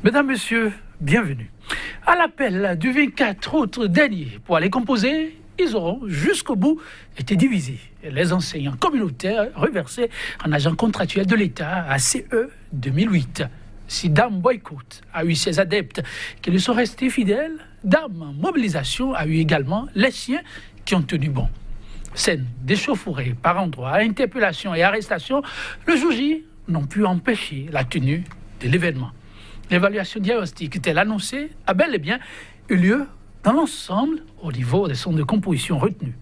Mesdames, Messieurs, bienvenue. À l'appel du 24 août dernier pour aller composer, ils auront jusqu'au bout été divisés. Les enseignants communautaires reversés en agents contractuels de l'État à CE 2008. Si Dame Boycott a eu ses adeptes qui lui sont restés fidèles, Dame Mobilisation a eu également les siens qui ont tenu bon. Scène d'échauffourée par endroits, interpellations et arrestations, le jour J n'ont pu empêcher la tenue de l'événement. L'évaluation diagnostique telle annoncée a bel et bien eu lieu dans l'ensemble au niveau des centres de composition retenus.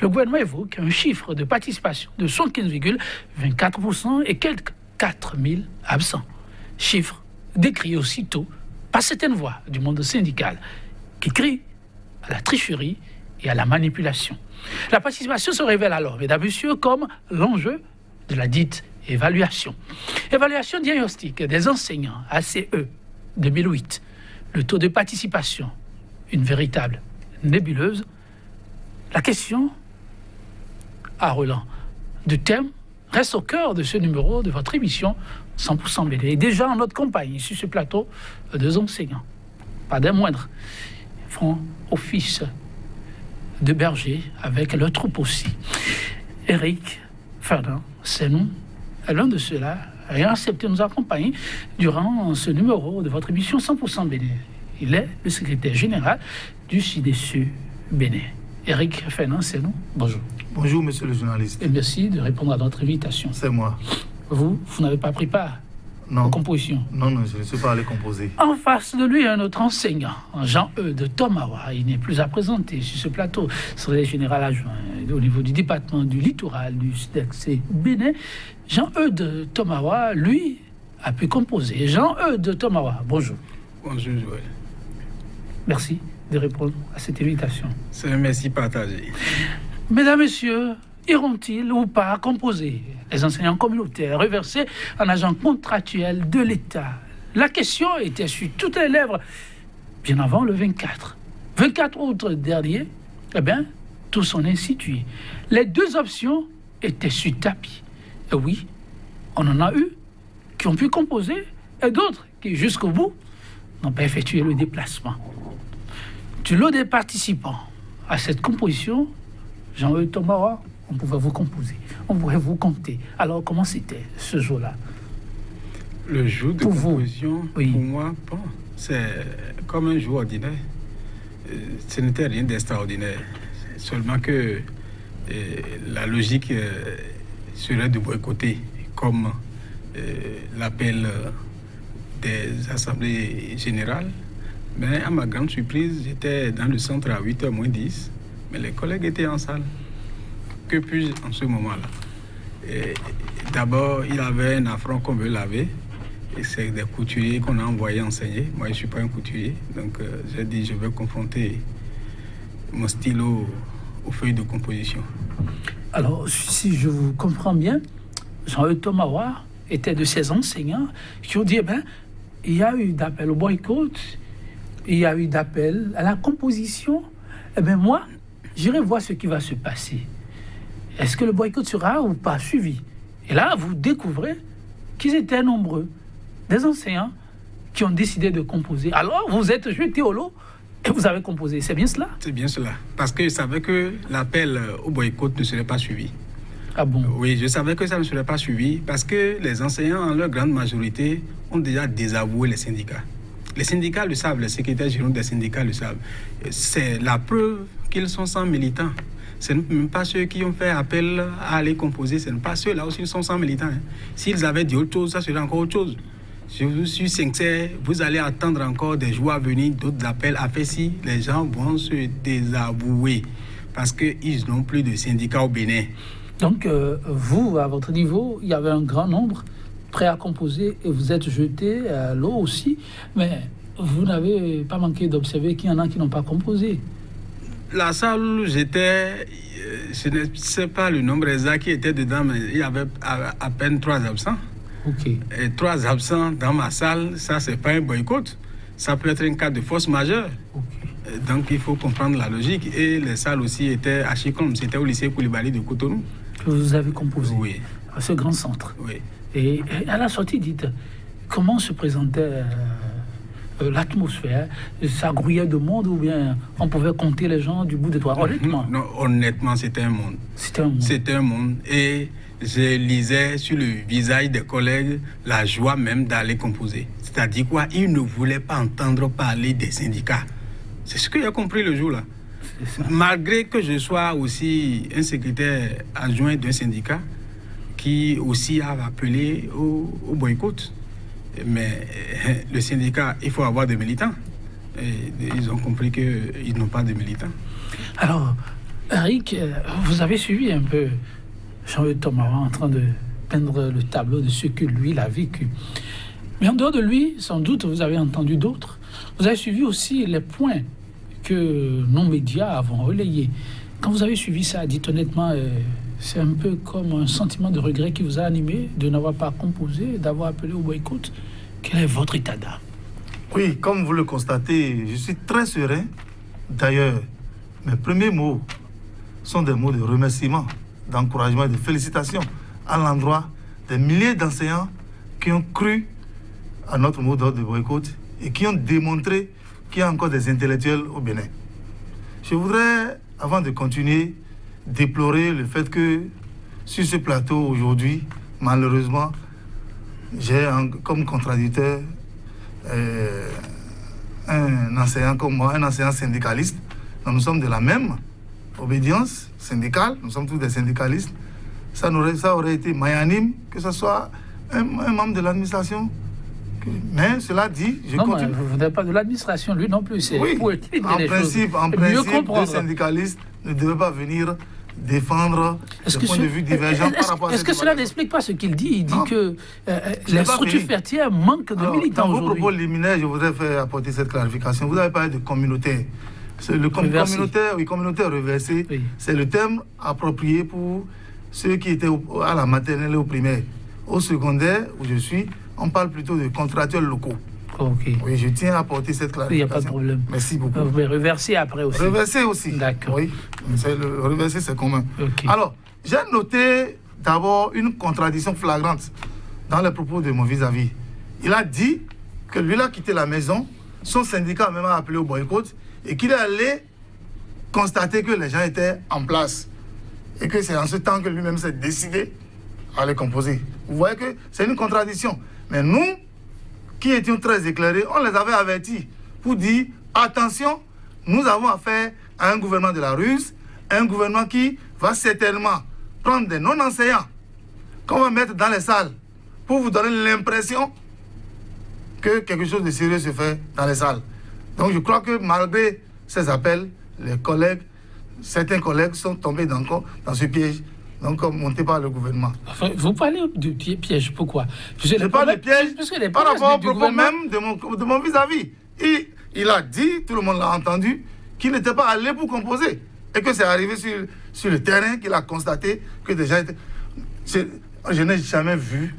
Le gouvernement évoque un chiffre de participation de 75,24% et quelques 4000 absents. Chiffre décrit aussitôt par certaines voix du monde syndical qui crient à la tricherie et à la manipulation. La participation se révèle alors, mesdames et messieurs, comme l'enjeu de la dite évaluation. Évaluation diagnostique des enseignants ACE 2008. Le taux de participation, une véritable nébuleuse. La question à Roland de thème reste au cœur de ce numéro de votre émission 100% BD. Et déjà en notre compagnie, sur ce plateau, deux enseignants, pas des moindres, font office de berger avec leur troupe aussi. Eric Ferdinand, c'est nous. L'un de ceux-là a accepté de nous accompagner durant ce numéro de votre émission 100% BD. Il est le secrétaire général du CDSU Bénin. Eric Ferdinand, c'est nous. Bonjour. Bonjour, monsieur le journaliste. Et merci de répondre à notre invitation. C'est moi. Vous n'avez pas pris part aux compositions? Non, je ne suis pas allé composer. En face de lui, un autre enseignant, Jean-Eudes Tomawa. Il n'est plus à présenter sur ce plateau. Secrétaire général adjoint au niveau du département du littoral du SDEC Bénin. Jean-Eudes Tomawa, lui, a pu composer. Jean-Eudes Tomawa, bonjour. Bonjour, Joël. Merci de répondre à cette invitation. C'est un merci partagé. Mesdames, Messieurs, iront-ils ou pas composer? Les enseignants communautaires reversés en agents contractuels de l'État. La question était sur toutes les lèvres bien avant le 24. 24 août dernier, tout s'en est situé. Les deux options étaient sur tapis. Et oui, on en a eu qui ont pu composer et d'autres qui, jusqu'au bout, n'ont pas effectué le déplacement. Du lot des participants à cette composition, Jean-Eudes Tomawa, on pouvait vous composer, on pouvait vous compter. Alors, comment c'était ce jour-là? Le jour de composition, oui. Pour moi, bon, c'est comme un jour ordinaire. Ce n'était rien d'extraordinaire. Seulement que la logique serait de boycotter, comme l'appel des assemblées générales. Mais à ma grande surprise, j'étais dans le centre à 8h moins 10, mais les collègues étaient en salle. Que puis-je en ce moment-là? D'abord, il avait un affront qu'on veut laver. Et c'est des couturiers qu'on a envoyés enseigner. Moi, je ne suis pas un couturier. Donc, j'ai dit, je vais confronter mon stylo aux feuilles de composition. Alors, si je vous comprends bien, Jean-Eudes Tomawa était de ces enseignants qui ont dit, il y a eu d'appel au boycott, il y a eu d'appel à la composition. Moi, j'irai voir ce qui va se passer. Est-ce que le boycott sera ou pas suivi? Et là, vous découvrez qu'ils étaient nombreux, des enseignants qui ont décidé de composer. Alors, vous êtes jetés au lot et vous avez composé. C'est bien cela? C'est bien cela. Parce que je savais que l'appel au boycott ne serait pas suivi. Ah bon? Oui, je savais que ça ne serait pas suivi parce que les enseignants, en leur grande majorité, ont déjà désavoué les syndicats. Les syndicats le savent, les secrétaires généraux des syndicats le savent. C'est la preuve qu'ils sont sans militants. Ce n'est même pas ceux qui ont fait appel à aller composer, ce n'est pas ceux-là aussi qui sont sans militants. S'ils avaient dit autre chose, ça serait encore autre chose. Je vous suis sincère, vous allez attendre encore des jours à venir, d'autres appels à faire si les gens vont se désavouer parce qu'ils n'ont plus de syndicats au Bénin. Donc, vous, à votre niveau, il y avait un grand nombre prêts à composer et vous êtes jetés à l'eau aussi, mais vous n'avez pas manqué d'observer qu'il y en a qui n'ont pas composé. La salle où j'étais, je ne sais pas le nombre exact qui était dedans, mais il y avait à peine 3 absents. Ok. Et 3 absents dans ma salle, ça, c'est pas un boycott. Ça peut être un cas de force majeure. Okay. Donc, il faut comprendre la logique. Et les salles aussi étaient à Chikom. C'était au lycée Koulibaly de Cotonou. Que vous avez composé? Oui. À ce grand centre? Oui. Et à la sortie, dites, comment se présentait l'atmosphère, ça grouillait de monde ou bien on pouvait compter les gens du bout des doigts, honnêtement? Non, honnêtement, c'était un monde. C'était un monde. C'était un monde. Et je lisais sur le visage des collègues la joie même d'aller composer. C'est-à-dire quoi? Ils ne voulaient pas entendre parler des syndicats. C'est ce que j'ai compris le jour-là. Malgré que je sois aussi un secrétaire adjoint d'un syndicat qui aussi a appelé au boycott. Mais le syndicat, il faut avoir des militants. Et ils ont compris qu'ils n'ont pas de militants. Alors, Eric, vous avez suivi un peu Jean-Eudes Thomarin en train de peindre le tableau de ce que lui, il a vécu. Mais en dehors de lui, sans doute, vous avez entendu d'autres. Vous avez suivi aussi les points que nos médias avons relayés. Quand vous avez suivi ça, dites honnêtement, c'est un peu comme un sentiment de regret qui vous a animé de n'avoir pas composé, d'avoir appelé au boycott. Quel est votre état d'âme? Oui, comme vous le constatez, je suis très serein. D'ailleurs, mes premiers mots sont des mots de remerciement, d'encouragement et de félicitations à l'endroit des milliers d'enseignants qui ont cru à notre mot d'ordre de boycott et qui ont démontré qu'il y a encore des intellectuels au Bénin. Je voudrais, avant de continuer, déplorer le fait que sur ce plateau aujourd'hui, malheureusement, j'ai comme contradicteur un enseignant comme moi, un enseignant syndicaliste. Donc nous sommes de la même obédience syndicale, nous sommes tous des syndicalistes. Ça aurait été magnanime que ce soit un membre de l'administration. Mais cela dit, je continue. Non, vous n'êtes pas de l'administration, lui non plus. C'est oui, pour en principe, deux syndicalistes ne devaient pas venir défendre des points de vue divergents par rapport à Est-ce que cela n'explique pas ce qu'il dit? Il dit que les structures fertières manquent de militants aujourd'hui. Dans vos propos liminaires, je voudrais faire apporter cette clarification. Vous avez parlé de communautaire. Le communautaire reversé, oui. C'est le terme approprié pour ceux qui étaient à la maternelle et au primaire. Au secondaire, où je suis, on parle plutôt de contractuels locaux. Okay. Oui, je tiens à apporter cette clarification. Il n'y a pas de problème. Merci beaucoup. Vous pouvez reverser après aussi. Reverser aussi. D'accord. Oui, reverser, c'est commun. Okay. Alors, j'ai noté d'abord une contradiction flagrante dans les propos de mon vis-à-vis. Il a dit que lui, il a quitté la maison, son syndicat même a appelé au boycott et qu'il est allé constater que les gens étaient en place et que c'est en ce temps que lui-même s'est décidé à les composer. Vous voyez que c'est une contradiction. Mais nous, qui étions très éclairés, on les avait avertis pour dire attention, nous avons affaire à un gouvernement de la ruse, un gouvernement qui va certainement prendre des non-enseignants qu'on va mettre dans les salles pour vous donner l'impression que quelque chose de sérieux se fait dans les salles. Donc je crois que malgré ces appels, certains collègues sont tombés dans ce piège. Donc, monté par le gouvernement. Enfin, vous parlez de piège, pourquoi? Je parle de piège par rapport au propos même de mon vis-à-vis. Il a dit, tout le monde l'a entendu, qu'il n'était pas allé pour composer. Et que c'est arrivé sur le terrain qu'il a constaté que des gens étaient... Je n'ai jamais vu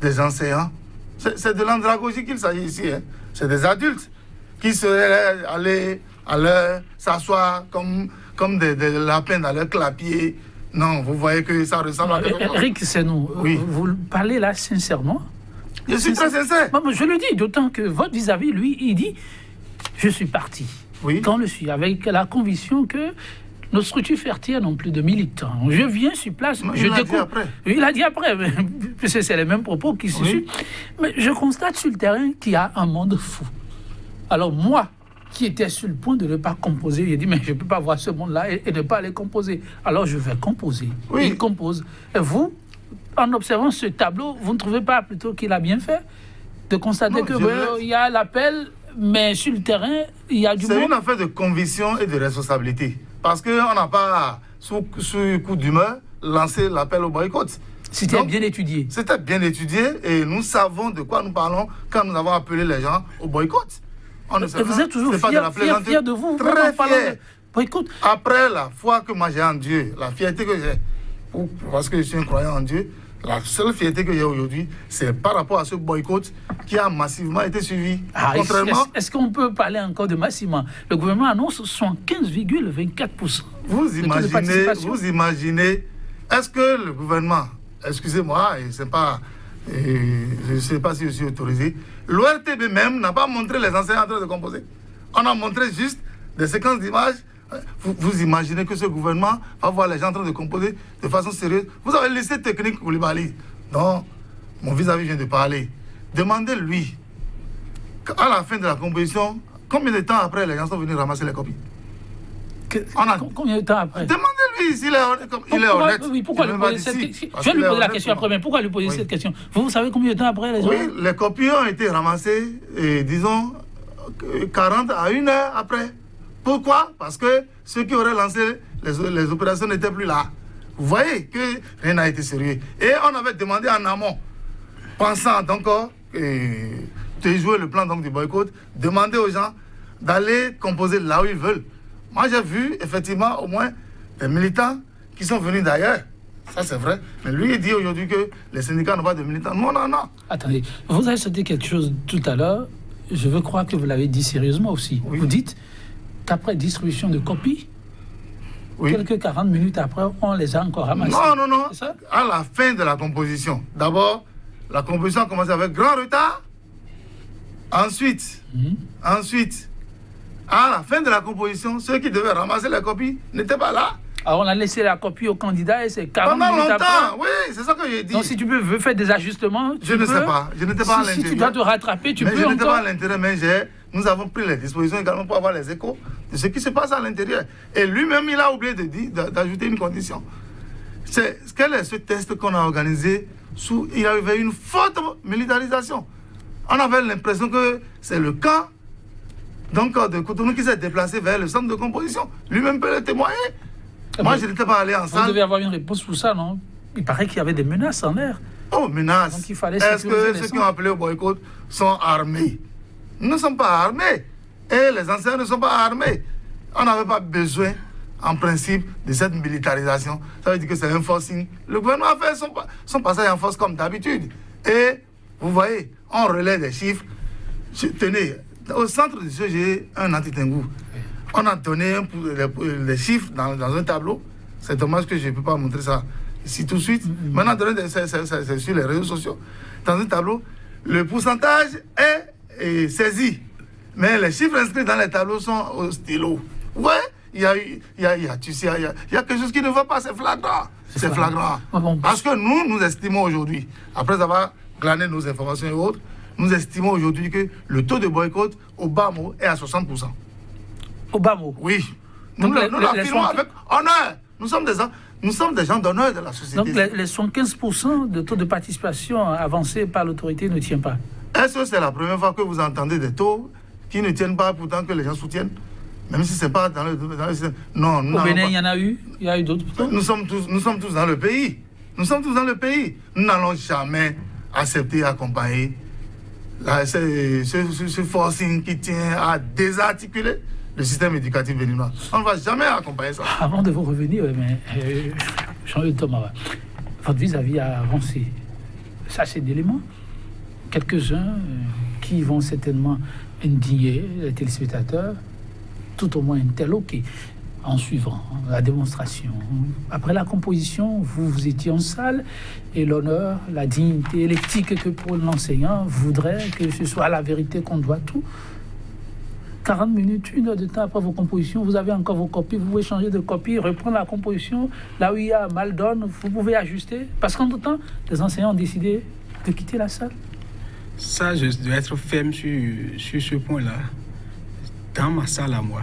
des enseignants. C'est de l'andragogie qu'il s'agit ici. Hein. C'est des adultes qui seraient allés à l'heure s'asseoir comme des lapins dans leur clapier. Non, vous voyez que ça ressemble à... Eric, c'est nous. Oui. Vous parlez là sincèrement? Je suis très sincère. Non, je le dis, d'autant que votre vis-à-vis, lui, il dit « Je suis parti ». Oui. Quand je suis, avec la conviction que nos structures fertières n'ont plus de militants. Je viens sur place, je découvre... Il a dit après, puisque c'est les mêmes propos qui se suivent. Mais je constate sur le terrain qu'il y a un monde fou. Alors moi, qui était sur le point de ne pas composer. J'ai dit, mais je ne peux pas voir ce monde-là et ne pas aller composer. Alors, je vais composer. Oui. Il compose. Et vous, en observant ce tableau, vous ne trouvez pas plutôt qu'il a bien fait de constater qu'il y a l'appel, mais sur le terrain, il y a du monde? C'est une affaire de conviction et de responsabilité. Parce qu'on n'a pas, sous coup d'humeur, lancé l'appel au boycott. C'était bien étudié. C'était bien étudié et nous savons de quoi nous parlons quand nous avons appelé les gens au boycott. Et vous êtes toujours fier de vous? Très fier. Boycott. Après la foi que moi j'ai en Dieu, la fierté que j'ai, parce que je suis un croyant en Dieu, la seule fierté que j'ai aujourd'hui, c'est par rapport à ce boycott qui a massivement été suivi. Contrairement... Est-ce qu'on peut parler encore de massivement? Le gouvernement annonce 75,24%. Vous imaginez, est-ce que le gouvernement, excusez-moi, et c'est pas Et je ne sais pas si je suis autorisé. L'ORTB même n'a pas montré les enseignants en train de composer. On a montré juste des séquences d'images. Vous imaginez que ce gouvernement va voir les gens en train de composer de façon sérieuse. Vous avez laissé technique Koulibaly, dont mon vis-à-vis vient de parler. Demandez-lui, à la fin de la composition, combien de temps après les gens sont venus ramasser les copies? Combien de temps après? Demandez-lui s'il est honnête. Oui, pourquoi lui poser cette question? Je vais lui poser la question après, mais pourquoi lui poser cette question? Vous savez combien de temps après les gens? Oui, les copies ont été ramassées, disons, 40 à 1 heure après. Pourquoi? Parce que ceux qui auraient lancé les opérations n'étaient plus là. Vous voyez que rien n'a été sérieux. Et on avait demandé en amont, pensant encore déjouer le plan donc, du boycott, demander aux gens d'aller composer là où ils veulent. Moi, j'ai vu effectivement au moins des militants qui sont venus d'ailleurs. Ça, c'est vrai. Mais lui, il dit aujourd'hui que les syndicats n'ont pas de militants. Non, non, non. Attendez, vous avez sauté quelque chose tout à l'heure. Je veux croire que vous l'avez dit sérieusement aussi. Oui. Vous dites qu'après distribution de copies, Oui. quelques 40 minutes après, on les a encore ramassées. Non, non, non. C'est ça? À la fin de la composition, d'abord, la composition a commencé avec grand retard. Ensuite, à la fin de la composition, ceux qui devaient ramasser les copies n'étaient pas là. Alors on a laissé la copie au candidat et c'est 40 Pendant minutes longtemps, après. oui, c'est ça que j'ai dit. Donc si tu peux faire des ajustements, Je ne sais pas. Je n'étais pas à si l'intérieur. tu dois te rattraper, tu mais peux je n'étais encore. pas à l'intérieur, mais nous avons pris les dispositions également pour avoir les échos de ce qui se passe à l'intérieur. Et lui-même, il a oublié d'ajouter une condition. Quel est ce test qu'on a organisé sous... Il y avait une forte militarisation. On avait l'impression que c'est le camp donc, de Cotonou qui s'est déplacé vers le centre de composition. Lui-même peut le témoigner. Moi, je n'étais pas allé en Vous salle. devez avoir une réponse pour ça, non? Il paraît qu'il y avait des menaces en l'air. Oh, menace. Donc, il fallait Est-ce sécuriser que les ceux qui centres. ont appelé au boycott sont armés? Nous ne sommes pas armés. Et les anciens ne sont pas armés. On n'avait pas besoin, en principe, de cette militarisation. Ça veut dire que c'est un forcing. Le gouvernement a fait son passage en force comme d'habitude. Et vous voyez, on relaie des chiffres. Tenez, au centre du jeu, j'ai un anti-Tengu. On a donné les chiffres dans un tableau. C'est dommage que je ne peux pas montrer ça ici tout de suite. Maintenant, c'est sur les réseaux sociaux. Dans un tableau, le pourcentage est saisi. Mais les chiffres inscrits dans les tableaux sont au stylo. Vous voyez, il y a quelque chose qui ne va pas, c'est flagrant. C'est flagrant. Parce que nous estimons aujourd'hui, après avoir glané nos informations et autres, nous estimons aujourd'hui que le taux de boycott au bas mot est à 60%. Au bas mot. Oui. Donc Nous l'affirmons avec honneur. Nous sommes des gens d'honneur de la société. Donc les 75% de taux de participation avancé par l'autorité ne tient pas. Est-ce que c'est la première fois que vous entendez des taux qui ne tiennent pas pourtant que les gens soutiennent? Même si ce n'est pas dans le système. Non, Au Bénin, il y en a eu. Il y a eu d'autres. Nous sommes tous dans le pays. Nous sommes tous dans le pays. Nous n'allons jamais accepter, accompagner ce forcing qui tient à désarticuler le système éducatif béninois. On ne va jamais accompagner ça. Avant de vous revenir, Jean-Yves Thomas, votre vis-à-vis a avancé. Ça, c'est d'éléments. Quelques-uns qui vont certainement indigner les téléspectateurs, tout au moins interloqués, en suivant la démonstration. Après la composition, vous étiez en salle et l'honneur, la dignité et l'éthique que pour l'enseignant voudrait que ce soit la vérité qu'on doit tout. 40 minutes, 1 heure de temps après vos compositions, vous avez encore vos copies, vous pouvez changer de copie, reprendre la composition, là où il y a mal donne, vous pouvez ajuster. Parce qu'en tout temps, les enseignants ont décidé de quitter la salle. Ça, je dois être ferme sur ce point-là. Dans ma salle à moi,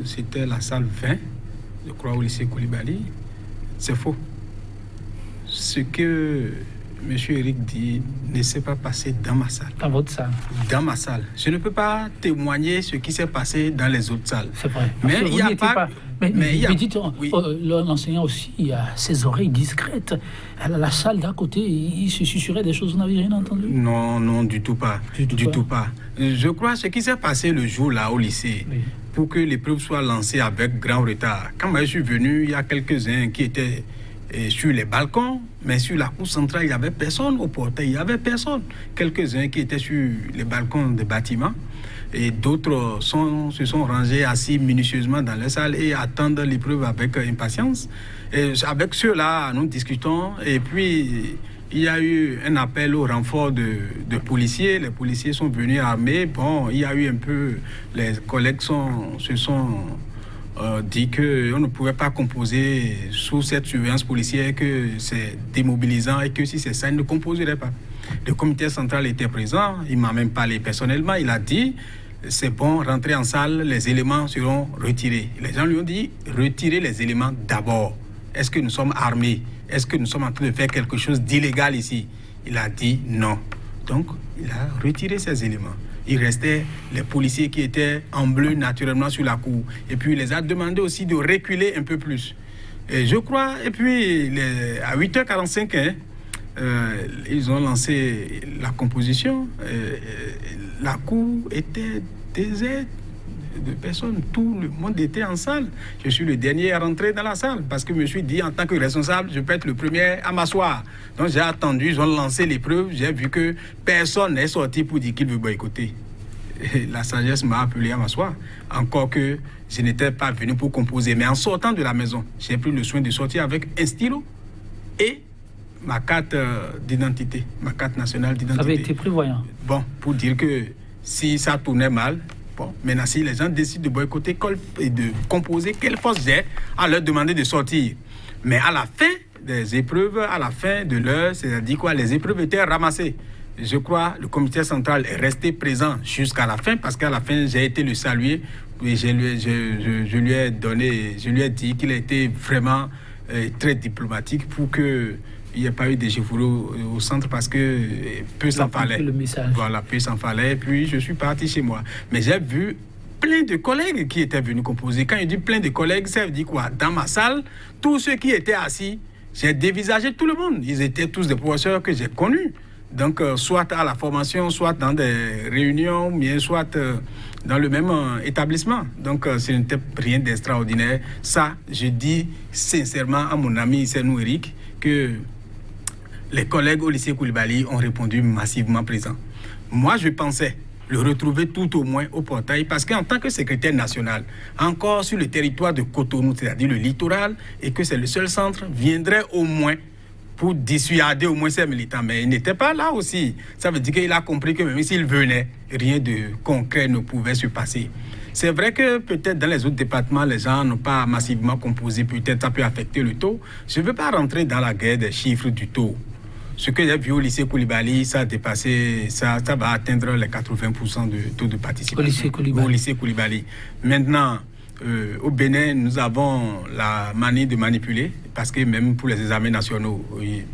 c'était la salle 20, je crois, au lycée Koulibaly. C'est faux. Ce que M. Eric dit ne s'est pas passé dans ma salle. Dans votre salle. Dans ma salle. Je ne peux pas témoigner ce qui s'est passé dans les autres salles. C'est vrai. Mais il n'y a pas... Mais dites, l'enseignant aussi, il a ses oreilles discrètes. La salle d'à côté, il se susurrait des choses, vous n'avez rien entendu? Non, non, du tout pas. Du tout pas. Je crois ce qui s'est passé le jour-là au lycée, oui, pour que l'épreuve soit lancée avec grand retard. Quand moi je suis venu, il y a quelques-uns qui étaient sur les balcons, mais sur la cour centrale, il n'y avait personne. Au portail, il n'y avait personne. Quelques-uns qui étaient sur les balcons des bâtiments. Et d'autres se sont rangés assis minutieusement dans la salle et attendent l'épreuve avec impatience. Et avec ceux-là, nous discutons. Et puis, il y a eu un appel au renfort de policiers. Les policiers sont venus armés. Bon, il y a eu un peu... Les collègues se sont dit qu'on ne pouvait pas composer sous cette surveillance policière, que c'est démobilisant et que si c'est ça, ils ne composeraient pas. Le comité central était présent. Il m'a même parlé personnellement. Il a dit... C'est bon, rentrer en salle, les éléments seront retirés. Les gens lui ont dit, retirez les éléments d'abord. Est-ce que nous sommes armés? Est-ce que nous sommes en train de faire quelque chose d'illégal ici? Il a dit non. Donc, il a retiré ces éléments. Il restait les policiers qui étaient en bleu naturellement sur la cour. Et puis, il les a demandé aussi de reculer un peu plus. Et je crois, et puis, à 8h45, ils ont lancé la composition. La cour était déserte de personnes. Tout le monde était en salle. Je suis le dernier à rentrer dans la salle parce que je me suis dit, en tant que responsable, je peux être le premier à m'asseoir. Donc j'ai attendu, ils ont lancé l'épreuve. J'ai vu que personne n'est sorti pour dire qu'il veut boycotter. Et la sagesse m'a appelé à m'asseoir. Encore que je n'étais pas venu pour composer. Mais en sortant de la maison, j'ai pris le soin de sortir avec un stylo et ma carte d'identité, ma carte nationale d'identité. Ça avait été prévoyant. Bon, pour dire que si ça tournait mal, bon, maintenant si les gens décident de boycotter et de composer, quelle force j'ai à leur demander de sortir. Mais à la fin des épreuves, à la fin de l'heure, c'est-à-dire quoi, les épreuves étaient ramassées. Je crois le comité central est resté présent jusqu'à la fin, parce qu'à la fin, j'ai été le saluer. Et je lui ai dit qu'il a été vraiment très diplomatique pour que il n'y a pas eu de gévauries au centre, parce que peu s'en fallait. Voilà, peu s'en fallait. Puis je suis parti chez moi. Mais j'ai vu plein de collègues qui étaient venus composer. Quand je dis plein de collègues, ça veut dire quoi? Dans ma salle, tous ceux qui étaient assis, j'ai dévisagé tout le monde. Ils étaient tous des professeurs que j'ai connus. Donc, soit à la formation, soit dans des réunions, bien soit dans le même établissement. Donc, ce n'était rien d'extraordinaire. Ça, je dis sincèrement à mon ami Senou Eric que les collègues au lycée Koulibaly ont répondu massivement présent. Moi, je pensais le retrouver tout au moins au portail, parce qu'en tant que secrétaire national, encore sur le territoire de Cotonou, c'est-à-dire le littoral, et que c'est le seul centre, viendrait au moins pour dissuader au moins ses militants. Mais il n'était pas là aussi. Ça veut dire qu'il a compris que même s'il venait, rien de concret ne pouvait se passer. C'est vrai que peut-être dans les autres départements, les gens n'ont pas massivement composé. Peut-être ça peut affecter le taux. Je ne veux pas rentrer dans la guerre des chiffres du taux. Ce que j'ai vu au lycée Koulibaly, ça a dépassé, ça va atteindre les 80% de taux de participation. Au lycée Koulibaly. Maintenant, au Bénin, nous avons la manie de manipuler, parce que même pour les examens nationaux,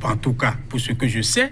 en tout cas, pour ce que je sais,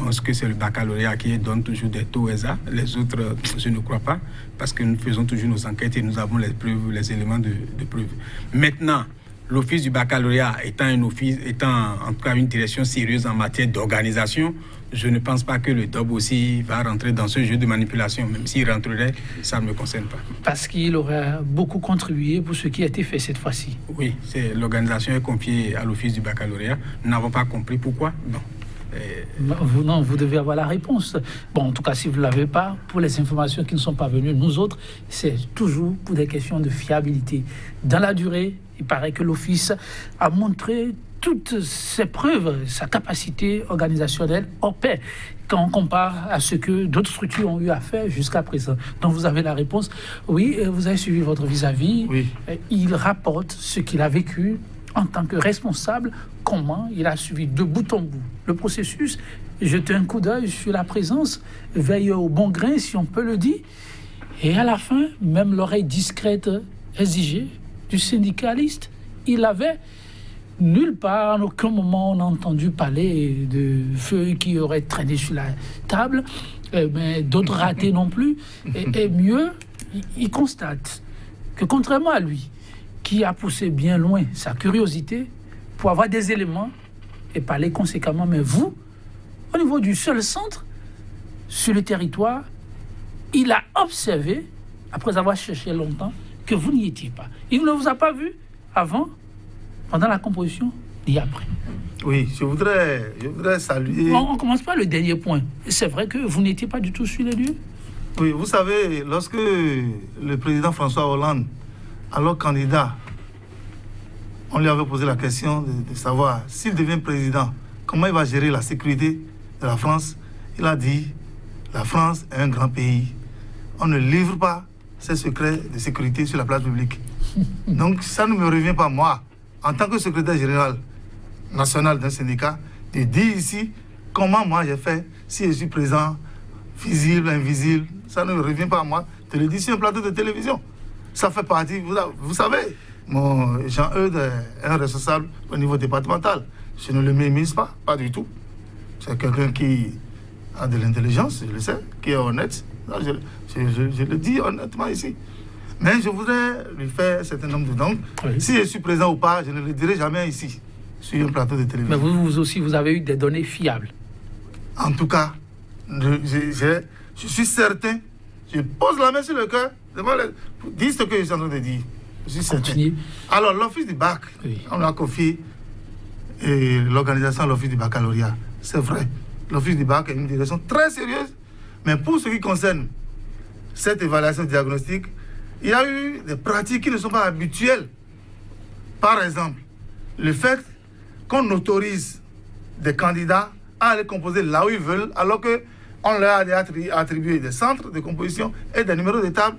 parce que c'est le baccalauréat qui donne toujours des taux ESA. Les autres, je ne crois pas, parce que nous faisons toujours nos enquêtes et nous avons les preuves, les éléments de preuve. Maintenant, l'office du baccalauréat étant en tout cas une direction sérieuse en matière d'organisation, je ne pense pas que le DOB aussi va rentrer dans ce jeu de manipulation. Même s'il rentrerait, ça ne me concerne pas. Parce qu'il aurait beaucoup contribué pour ce qui a été fait cette fois-ci. Oui, l'organisation est confiée à l'office du baccalauréat. Nous n'avons pas compris pourquoi. Non. Vous devez avoir la réponse. Bon, en tout cas, si vous ne l'avez pas, pour les informations qui ne sont pas venues, nous autres, c'est toujours pour des questions de fiabilité. Dans la durée, il paraît que l'office a montré toutes ses preuves, sa capacité organisationnelle hors pair, quand on compare à ce que d'autres structures ont eu à faire jusqu'à présent. Donc vous avez la réponse. Oui, vous avez suivi votre vis-à-vis. Oui. Il rapporte ce qu'il a vécu en tant que responsable, comment il a suivi de bout en bout le processus, jeter un coup d'œil sur la présence, veiller au bon grain, si on peut le dire. Et à la fin, même l'oreille discrète exigée du syndicaliste, il avait nulle part, en aucun moment, on a entendu parler de feuilles qui auraient traîné sur la table, mais d'autres ratés non plus. Et mieux, il constate que contrairement à lui, qui a poussé bien loin sa curiosité pour avoir des éléments et parler conséquemment, mais vous, au niveau du seul centre, sur le territoire, il a observé, après avoir cherché longtemps, que vous n'y étiez pas. Il ne vous a pas vu avant, pendant la composition, ni après. Oui, je voudrais saluer... On commence par le dernier point. C'est vrai que vous n'étiez pas du tout sur les lieux? Oui, vous savez, lorsque le président François Hollande, alors candidat, on lui avait posé la question de savoir s'il devient président, comment il va gérer la sécurité de la France. Il a dit, la France est un grand pays. On ne livre pas ses secrets de sécurité sur la place publique. Donc ça ne me revient pas, moi, en tant que secrétaire général national d'un syndicat, de dire ici comment moi j'ai fait, si je suis présent, visible, invisible. Ça ne me revient pas à moi de le dire sur un plateau de télévision. Ça fait partie, vous savez, Jean-Eudes est un responsable au niveau départemental. Je ne le minimise pas du tout. C'est quelqu'un qui a de l'intelligence, je le sais, qui est honnête. Je le dis honnêtement ici. Mais je voudrais lui faire un certain nombre de dons. Oui. Si je suis présent ou pas, je ne le dirai jamais ici, sur un plateau de télévision. Mais vous aussi, vous avez eu des données fiables. En tout cas, je suis certain, je pose la main sur le cœur, dis ce que je suis en train de dire. Je suis certain. Alors, l'office du bac, oui. On a confié l'organisation de l'office du baccalauréat. C'est vrai. L'office du bac est une direction très sérieuse. Mais pour ce qui concerne cette évaluation diagnostique, il y a eu des pratiques qui ne sont pas habituelles. Par exemple, le fait qu'on autorise des candidats à aller composer là où ils veulent, alors qu'on leur a attribué des centres de composition et des numéros de table.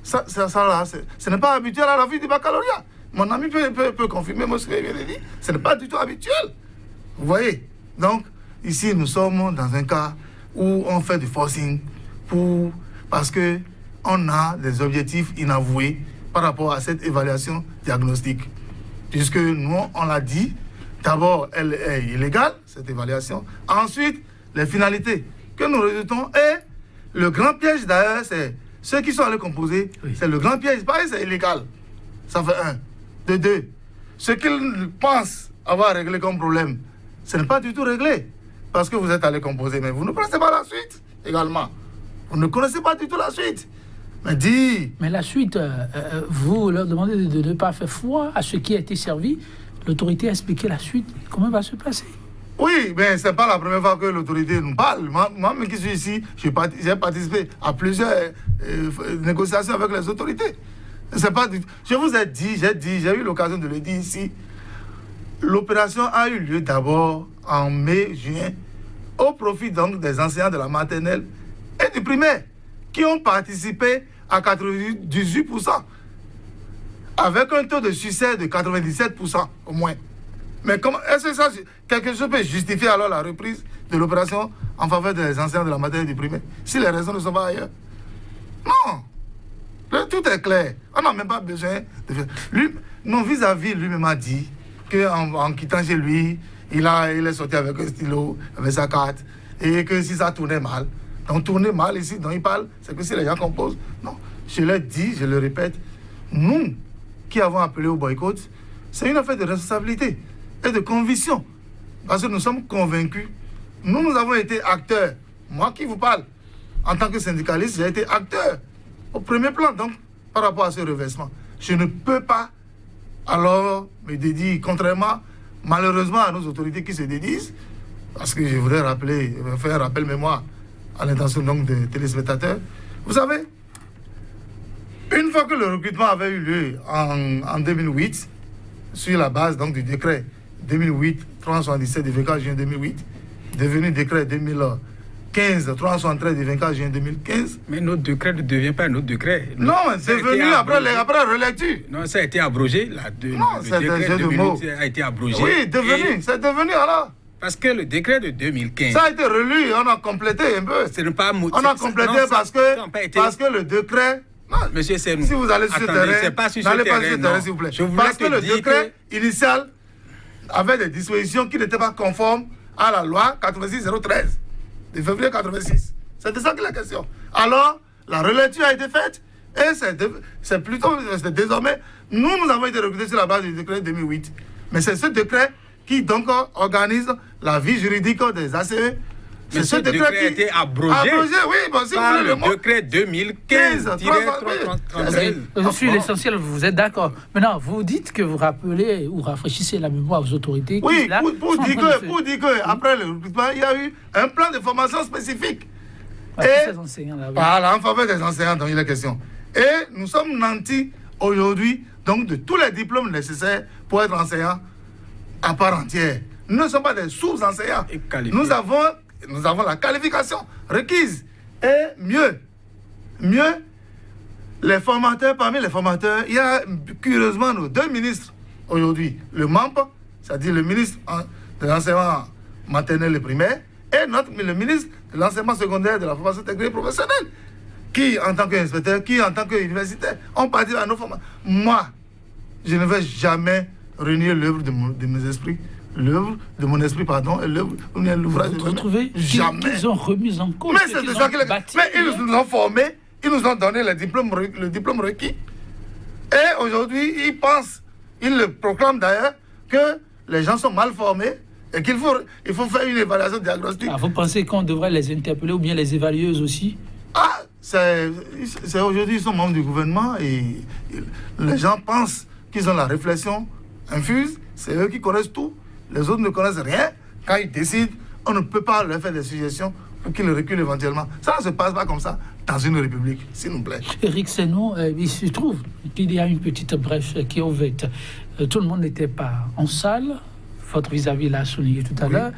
Ce n'est pas habituel à l'office du baccalauréat. Mon ami peut confirmer moi ce que je viens de dire. Ce n'est pas du tout habituel. Vous voyez? Donc, ici, nous sommes dans un cas où on fait du forcing parce qu'on a des objectifs inavoués par rapport à cette évaluation diagnostique. Puisque nous, on l'a dit, d'abord, elle est illégale, cette évaluation. Ensuite, les finalités que nous rejetons. Et le grand piège, d'ailleurs, c'est ceux qui sont allés composer. Oui. C'est le grand piège. Pareil, c'est illégal. Ça fait un. De deux. Ce qu'ils pensent avoir réglé comme problème, ce n'est pas du tout réglé. Parce que vous êtes allé composer. Mais vous ne connaissez pas la suite également. Vous ne connaissez pas du tout la suite. Mais la suite, vous leur demandez de ne pas faire foi à ce qui a été servi. L'autorité a expliqué la suite. Comment va se passer? Oui, mais ce n'est pas la première fois que l'autorité nous parle. Moi qui suis ici, j'ai participé à plusieurs négociations avec les autorités. C'est pas du... Je vous ai dit, j'ai eu l'occasion de le dire ici. L'opération a eu lieu d'abord en mai-juin au profit donc des enseignants de la maternelle et du primaire qui ont participé à 98%, avec un taux de succès de 97% au moins. Mais comment est-ce que ça, quelque chose peut justifier alors la reprise de l'opération en faveur des enseignants de la maternelle et du primaire, si les raisons ne sont pas ailleurs? Non. Tout est clair. On n'a même pas besoin de faire. Mon vis-à-vis lui-même a dit qu'en quittant chez lui, il est sorti avec un stylo, avec sa carte, et que si ça tournait mal, donc tourner mal ici, dont il parle, c'est que si les gens composent. Non, je l'ai dit, je le répète, nous qui avons appelé au boycott, c'est une affaire de responsabilité et de conviction. Parce que nous sommes convaincus. Nous avons été acteurs. Moi qui vous parle, en tant que syndicaliste, j'ai été acteur au premier plan, donc, par rapport à ce reversement. Je ne peux pas, alors, me dédier, contrairement, malheureusement, à nos autorités qui se dédisent, parce que je voudrais faire un rappel mémoire à l'intention donc des téléspectateurs. Vous savez, une fois que le recrutement avait eu lieu en 2008, sur la base donc du décret 2008-377 du 24 juin 2008, devenu décret 2015-373 du 24 juin 2015. Mais notre décret ne devient pas un autre décret. Non, c'est venu après relecture. Non, ça a été abrogé. Non, c'est un jeu de mots. A été abrogé. Oui, c'est devenu alors. Parce que le décret de 2015... Ça a été relu, on a complété un peu. On a complété parce que le décret... Non, monsieur Senou, si vous allez sur le terrain, n'allez pas sur le terrain, s'il vous plaît. Parce que le décret initial avait des dispositions qui n'étaient pas conformes à la loi 86-013 de février 86. C'est de ça qu'il est la question. Alors, la relecture a été faite et c'est désormais, nous avons été recrutés sur la base du décret 2008. Mais c'est ce décret qui donc organise la vie juridique des ACE. Mais ce décret a été abrogé, oui, bon, si par vous voulez, le décret 2015-333. Sur l'essentiel, vous êtes d'accord. Maintenant, vous dites que vous rappelez ou rafraîchissez la mémoire aux autorités. Oui, pour dire que après le recrutement, il y a eu un plan de formation spécifique. Et ces enseignants-là, oui. Voilà, en faveur des enseignants dont il est question. Et nous sommes nantis aujourd'hui donc de tous les diplômes nécessaires pour être enseignant à part entière. Nous ne sommes pas des sous-enseignants. Nous avons la qualification requise. Et mieux, les formateurs, parmi les formateurs, il y a curieusement nos 2 ministres aujourd'hui. Le MAMP, c'est-à-dire le ministre de l'enseignement maternel et primaire, et le ministre de l'enseignement secondaire, de la formation technique professionnelle, qui en tant qu'inspecteur, qui en tant qu'universitaire, ont parti à nos formations. Moi, je ne vais jamais renier l'œuvre de mes esprits. L'œuvre de mon esprit, pardon, et l'ouvrage de mes jamais. Ils ont remis en cause. Mais c'est de ça qu'ils ils nous ont formés, ils nous ont donné le diplôme requis. Et aujourd'hui, ils le proclament d'ailleurs, que les gens sont mal formés et qu'il faut faire une évaluation diagnostique. Vous pensez qu'on devrait les interpeller ou bien les évalueuses aussi? C'est aujourd'hui, ils sont membres du gouvernement et les gens pensent qu'ils ont la réflexion infuse. C'est eux qui connaissent tout. Les autres ne connaissent rien. Quand ils décident, on ne peut pas leur faire des suggestions pour qu'ils reculent éventuellement. Ça ne se passe pas comme ça dans une république, s'il vous plaît. Éric Senon, il se trouve qu'il y a une petite brèche qui est ouverte. Tout le monde n'était pas en salle. Votre vis-à-vis l'a souligné tout à l'heure.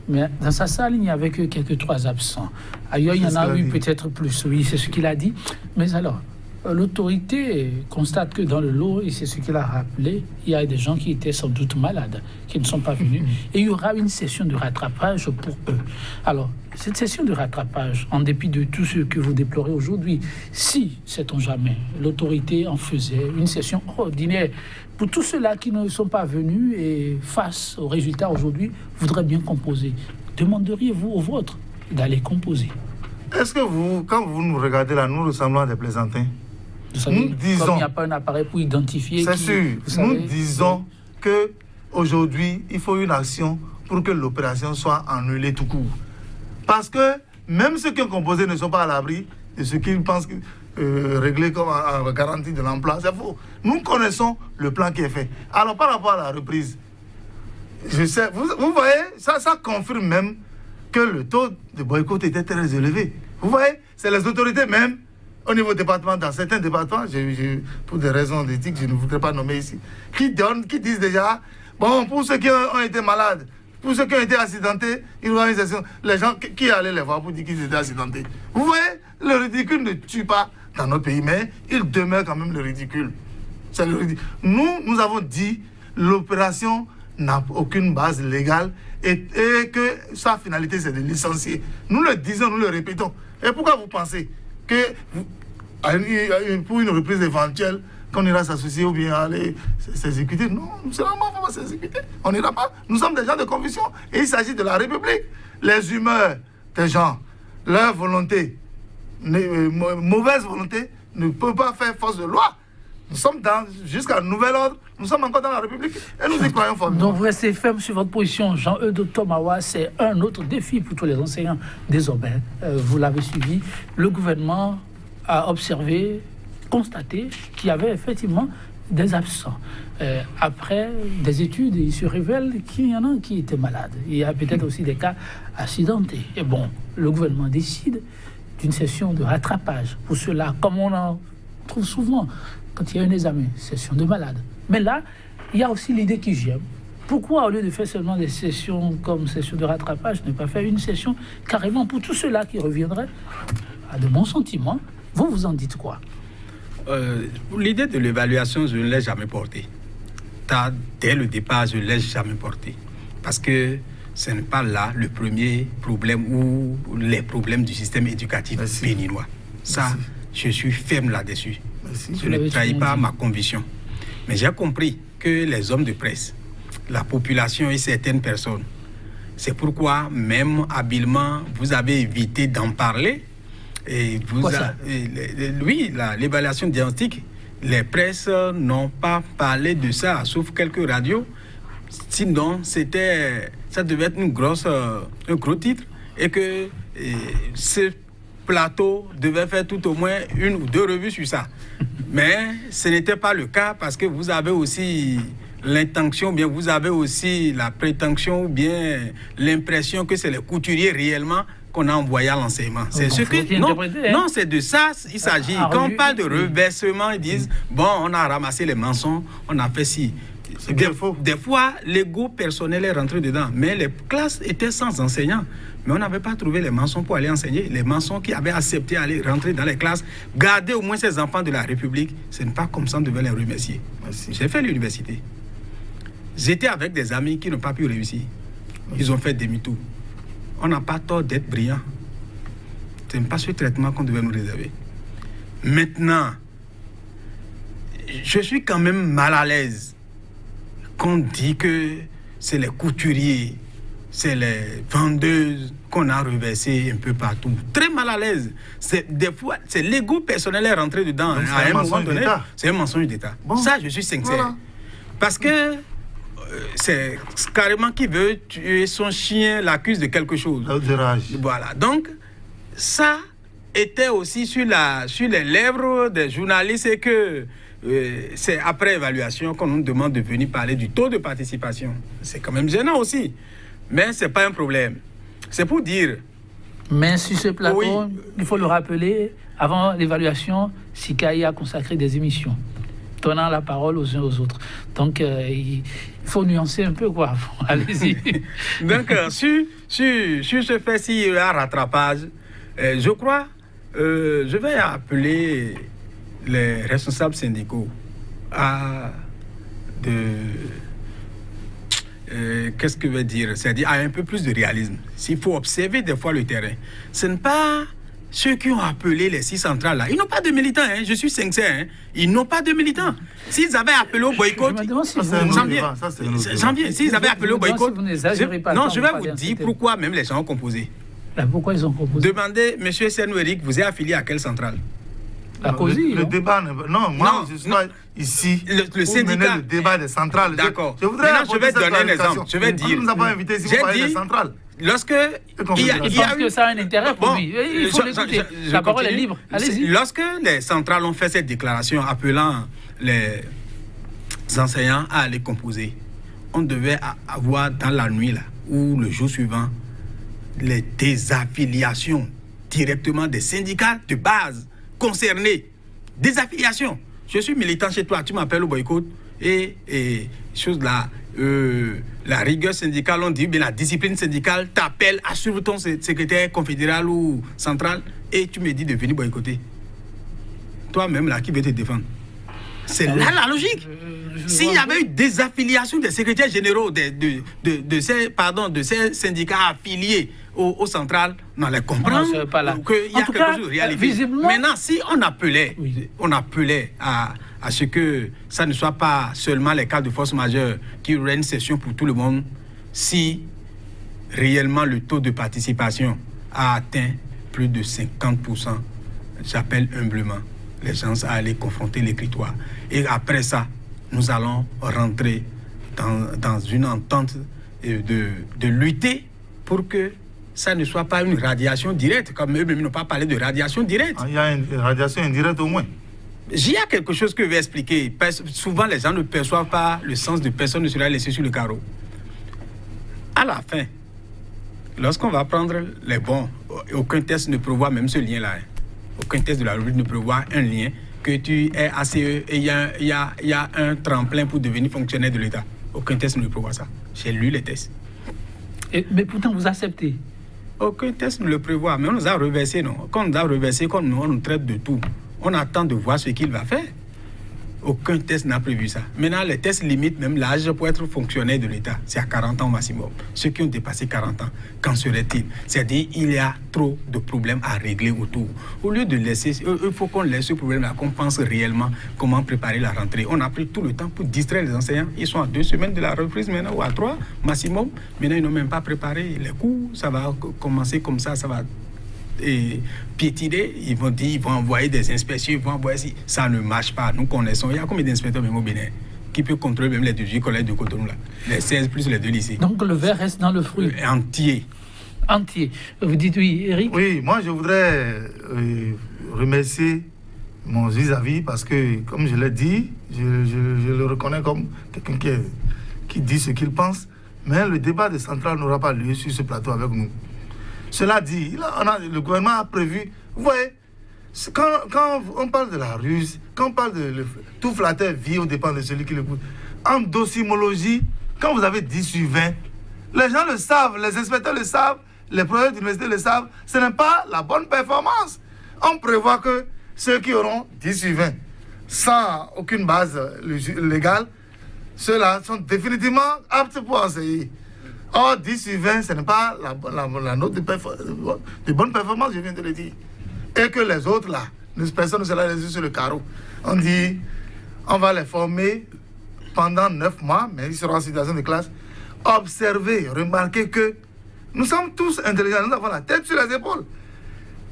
Mais dans sa salle, il n'y avait que quelques 3 absents. Ailleurs, il y en a eu peut-être plus. Oui, c'est ce qu'il a dit. Mais alors, l'autorité constate que dans le lot, et c'est ce qu'il a rappelé, il y a des gens qui étaient sans doute malades, qui ne sont pas venus. Et il y aura une session de rattrapage pour eux. Alors, cette session de rattrapage, en dépit de tout ce que vous déplorez aujourd'hui, si, sait-on jamais, l'autorité en faisait une session ordinaire pour tous ceux-là qui ne sont pas venus et face aux résultats aujourd'hui, voudraient bien composer, demanderiez-vous au vôtre d'aller composer? Est-ce que vous, quand vous nous regardez là, nous ressemblons à des plaisantins? Nous disons, comme il n'y a pas un appareil pour identifier. C'est sûr. Nous disons que aujourd'hui, il faut une action pour que l'opération soit annulée tout court. Parce que même ceux qui ont composé ne sont pas à l'abri de ce qu'ils pensent régler comme garantie de l'emploi. C'est faux. Nous connaissons le plan qui est fait. Alors par rapport à la reprise, je sais, vous voyez, ça confirme même que le taux de boycott était très élevé. Vous voyez, c'est les autorités même au niveau département, dans certains départements, pour des raisons d'éthique, je ne voudrais pas nommer ici, qui disent déjà, bon, pour ceux qui ont été malades, pour ceux qui ont été accidentés, il y aura une session. Les gens qui allaient les voir pour dire qu'ils étaient accidentés. Vous voyez, le ridicule ne tue pas dans notre pays, mais il demeure quand même le ridicule. C'est le ridicule. Nous avons dit, l'opération n'a aucune base légale et que sa finalité, c'est de licencier. Nous le disons, nous le répétons. Et pourquoi vous pensez que pour une reprise éventuelle, qu'on ira s'associer ou bien aller s'exécuter? Non, c'est vraiment pas s'exécuter. On n'ira pas. Nous sommes des gens de conviction et il s'agit de la République. Les humeurs des gens, leur volonté, mauvaise volonté, ne peut pas faire force de loi. Nous sommes jusqu'à nouvel ordre, nous sommes encore dans la République et nous y croyons formellement. Donc vous restez ferme sur votre position. Jean-Eudes Tomawa, c'est un autre défi pour tous les enseignants désormais. Vous l'avez suivi. Le gouvernement a observé, constaté qu'il y avait effectivement des absents. Après des études, il se révèle qu'il y en a qui étaient malades. Il y a peut-être aussi des cas accidentés. Et bon, le gouvernement décide d'une session de rattrapage pour cela, comme on en trouve souvent quand il y a un examen, session de malade. Mais là, il y a aussi l'idée qui vient. Pourquoi, au lieu de faire seulement des sessions comme session de rattrapage, ne pas faire une session carrément pour tous ceux-là qui reviendraient à de bons sentiments? Vous en dites quoi? L'idée de l'évaluation, je ne l'ai jamais portée. Dès le départ, je ne l'ai jamais portée. Parce que ce n'est pas là le premier problème ou les problèmes du système éducatif béninois. Ça, je suis ferme là-dessus. Je ne trahis pas ma conviction. Mais j'ai compris que les hommes de presse, la population et certaines personnes, c'est pourquoi même habilement, vous avez évité d'en parler. Et l'évaluation diagnostique, les presses n'ont pas parlé de ça, sauf quelques radios. Sinon, ça devait être un gros titre et que ce plateau devait faire tout au moins 1 ou 2 revues sur ça. Mais ce n'était pas le cas parce que vous avez aussi l'intention, bien vous avez aussi la prétention ou bien l'impression que c'est les couturiers réellement qu'on a envoyé à l'enseignement. C'est ce que non, c'est de ça il s'agit. Quand on parle de reversement, ils disent bon, on a ramassé les mensonges, on a fait ci. Des fois, l'ego personnel est rentré dedans. Mais les classes étaient sans enseignants. Mais on n'avait pas trouvé les maçons pour aller enseigner. Les maçons qui avaient accepté d'aller rentrer dans les classes, garder au moins ces enfants de la République, ce n'est pas comme ça qu'on devait les remercier. J'ai fait l'université. J'étais avec des amis qui n'ont pas pu réussir. Ils ont fait demi-tour. On n'a pas tort d'être brillant. Ce n'est pas ce traitement qu'on devait nous réserver. Maintenant, je suis quand même mal à l'aise qu'on dit que c'est les couturiers, c'est les vendeuses qu'on a reversées un peu partout. Très mal à l'aise. Des fois, c'est l'ego personnel est rentré dedans. Donc, à un moment donné, c'est un mensonge d'État. Bon. Ça, je suis sincère. Voilà. Parce que c'est carrément qui veut tuer son chien, l'accuse de quelque chose. Voilà. Donc, ça était aussi sur les lèvres des journalistes et que c'est après évaluation qu'on nous demande de venir parler du taux de participation. C'est quand même gênant aussi. Mais ce n'est pas un problème. C'est pour dire... Mais sur ce plateau, il faut le rappeler, avant l'évaluation, Sikaï a consacré des émissions, donnant la parole aux uns aux autres. Donc, il faut nuancer un peu, quoi. Allez-y. Donc, sur ce fait, s'il y a rattrapage, je crois, je vais appeler les responsables syndicaux à qu'est-ce que je veux dire? C'est-à-dire à un peu plus de réalisme. S'il faut observer des fois le terrain. Ce n'est pas ceux qui ont appelé les 6 centrales là. Ils n'ont pas de militants, hein. Je suis sincère. Hein. Ils n'ont pas de militants. S'ils avaient appelé au boycott... Janvier, s'ils avaient appelé au boycott... Je vais vous dire pourquoi même les gens ont composé. Là, pourquoi ils ont composé? Demandez, M. Senou-Éric, vous êtes affilié à quelle centrale? Le débat, moi je suis ici le syndicat, le débat des centrales. D'accord. Je vais donner un exemple. Je vais dire. On ne nous a pas invités ici pour parler des centrales. Lorsque il pense que ça a un intérêt pour lui. Il faut l'écouter. La parole est libre. Allez-y. Lorsque les centrales ont fait cette déclaration appelant les enseignants à aller composer, on devait avoir dans la nuit là, ou le jour suivant les désaffiliations directement des syndicats de base concernés. Désaffiliation. Je suis militant chez toi, tu m'appelles au boycott et chose là, la rigueur syndicale, on dit, bien la discipline syndicale t'appelle à suivre ton secrétaire confédéral ou central et tu me dis de venir boycotter. Toi-même là, qui veut te défendre? C'est là la logique. S'il y avait eu désaffiliation des secrétaires généraux de ces syndicats affiliés aux centrales, on allait comprendre qu'il y a quelque chose de réalité. Maintenant, si on appelait à ce que ça ne soit pas seulement les cas de force majeure qui auraient une session pour tout le monde, si réellement le taux de participation a atteint plus de 50%, j'appelle humblement les gens à aller confronter l'écritoire. Et après ça, nous allons rentrer dans une entente de lutter pour que ça ne soit pas une radiation directe, comme eux-mêmes n'ont pas parlé de radiation directe. Il y a une radiation indirecte au moins. Il y a quelque chose que je vais expliquer. Souvent, les gens ne perçoivent pas le sens de personne ne sera laissé sur le carreau. À la fin, lorsqu'on va prendre les bons, aucun test ne prévoit même ce lien-là. Aucun test de la rubrique ne prévoit un lien que tu es ACE et il y a un tremplin pour devenir fonctionnaire de l'État. Aucun test ne prévoit ça. J'ai lu les tests. Mais pourtant, vous acceptez. Aucun test ne le prévoit, mais on nous a reversé, non? Quand on nous a reversé, on nous traite de tout. On attend de voir ce qu'il va faire. Aucun test n'a prévu ça. Maintenant, les tests limitent même l'âge pour être fonctionnaire de l'État. C'est à 40 ans maximum. Ceux qui ont dépassé 40 ans, qu'en serait-il? C'est-à-dire qu'il y a trop de problèmes à régler autour. Au lieu de laisser, il faut qu'on laisse ce problème-là, qu'on pense réellement comment préparer la rentrée. On a pris tout le temps pour distraire les enseignants. Ils sont à 2 semaines de la reprise maintenant, ou à 3 maximum. Maintenant, ils n'ont même pas préparé les cours. Ça va commencer comme ça, ça va... Et piétiner, ils vont envoyer des inspections, ils vont envoyer ça ne marche pas. Nous connaissons, il y a combien d'inspecteurs même au Bénin qui peut contrôler même les 18 collèges de Cotonou là, les 16 plus les 2 lycées. Donc le verre reste dans le fruit. Entier. Vous dites oui, Eric? Oui, moi je voudrais remercier mon vis-à-vis parce que, comme je l'ai dit, je le reconnais comme quelqu'un qui dit ce qu'il pense, mais le débat de centrale n'aura pas lieu sur ce plateau avec nous. Cela dit, le gouvernement a prévu, vous voyez, quand on parle de la ruse, quand on parle de tout flatteur vit aux dépens de celui qui l'écoute, en docimologie, quand vous avez 10 sur 20, les gens le savent, les inspecteurs le savent, les professeurs d'université le savent, ce n'est pas la bonne performance. On prévoit que ceux qui auront 10 sur 20, sans aucune base légale, ceux-là sont définitivement aptes pour enseigner. Or, 10 sur 20, ce n'est pas la note de bonne performance, je viens de le dire. Et que les autres, là, personne ne sera les yeux sur le carreau. On dit, on va les former pendant 9 mois, mais ils seront en situation de classe. Observez, remarquez que nous sommes tous intelligents, nous avons la tête sur les épaules.